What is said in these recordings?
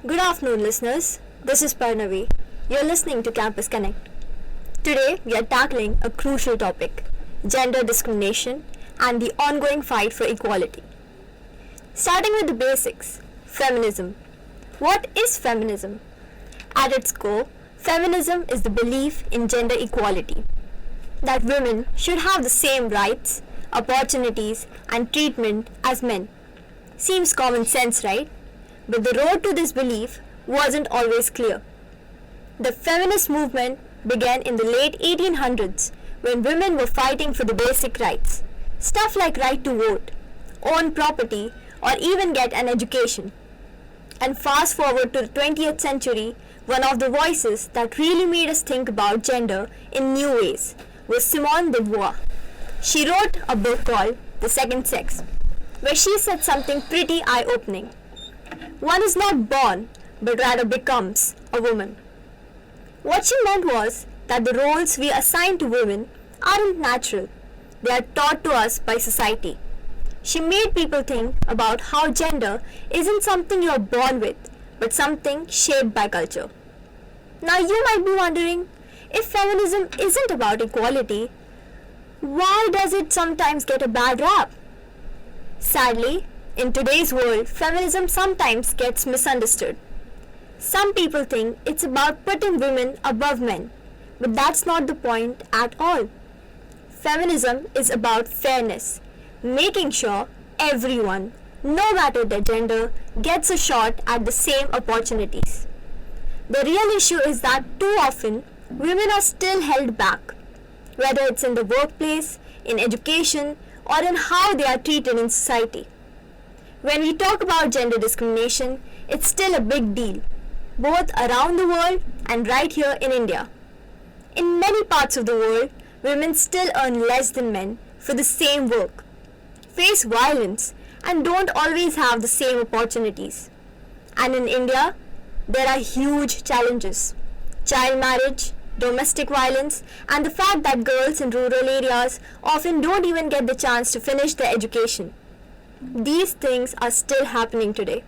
Good afternoon, listeners. This is Parnavi. You're listening to Campus Connect. Today, we are tackling a crucial topic: gender discrimination and the ongoing fight for equality. Starting with the basics, feminism. What is feminism? At its core, feminism is the belief in gender equality, that women should have the same rights, opportunities, and treatment as men. Seems common sense, right? But the road to this belief wasn't always clear. The feminist movement began in the late 1800s when women were fighting for the basic rights, stuff like right to vote, own property, or even get an education. And fast forward to the 20th century, one of the voices that really made us think about gender in new ways was Simone de Beauvoir. She wrote a book called The Second Sex, where she said something pretty eye-opening. One is not born, but rather becomes a woman. What she meant was that the roles we assign to women aren't natural. They are taught to us by society. She made people think about how gender isn't something you are born with, but something shaped by culture. Now you might be wondering, if feminism isn't about equality, why does it sometimes get a bad rap? Sadly, in today's world, feminism sometimes gets misunderstood. Some people think it's about putting women above men, but that's not the point at all. Feminism is about fairness, making sure everyone, no matter their gender, gets a shot at the same opportunities. The real issue is that too often, women are still held back, whether it's in the workplace, in education, or in how they are treated in society. When we talk about gender discrimination, it's still a big deal, both around the world and right here in India. In many parts of the world, women still earn less than men for the same work, face violence, and don't always have the same opportunities. And in India, there are huge challenges: child marriage, domestic violence, and the fact that girls in rural areas often don't even get the chance to finish their education. These things are still happening today.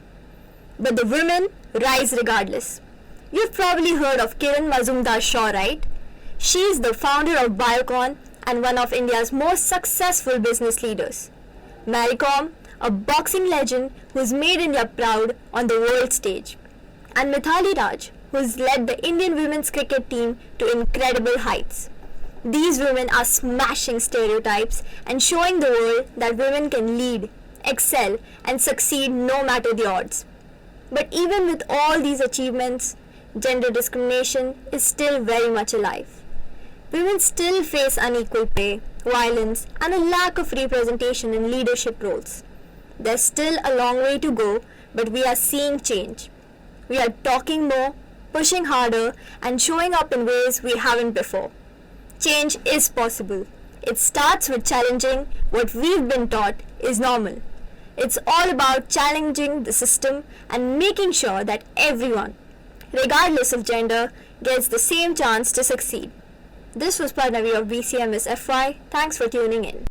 But the women rise regardless. You've probably heard of Kiran Mazumdar-Shaw, right? She's the founder of Biocon and one of India's most successful business leaders. Mary Kom, a boxing legend who's made India proud on the world stage. And Mithali Raj, who's led the Indian women's cricket team to incredible heights. These women are smashing stereotypes and showing the world that women can lead, excel, and succeed no matter the odds. But even with all these achievements, gender discrimination is still very much alive. Women still face unequal pay, violence, and a lack of representation in leadership roles. There's still a long way to go, but we are seeing change. We are talking more, pushing harder, and showing up in ways we haven't before. Change is possible. It starts with challenging what we've been taught is normal. It's all about challenging the system and making sure that everyone, regardless of gender, gets the same chance to succeed. This was Parnavi of BCMS FY. Thanks for tuning in.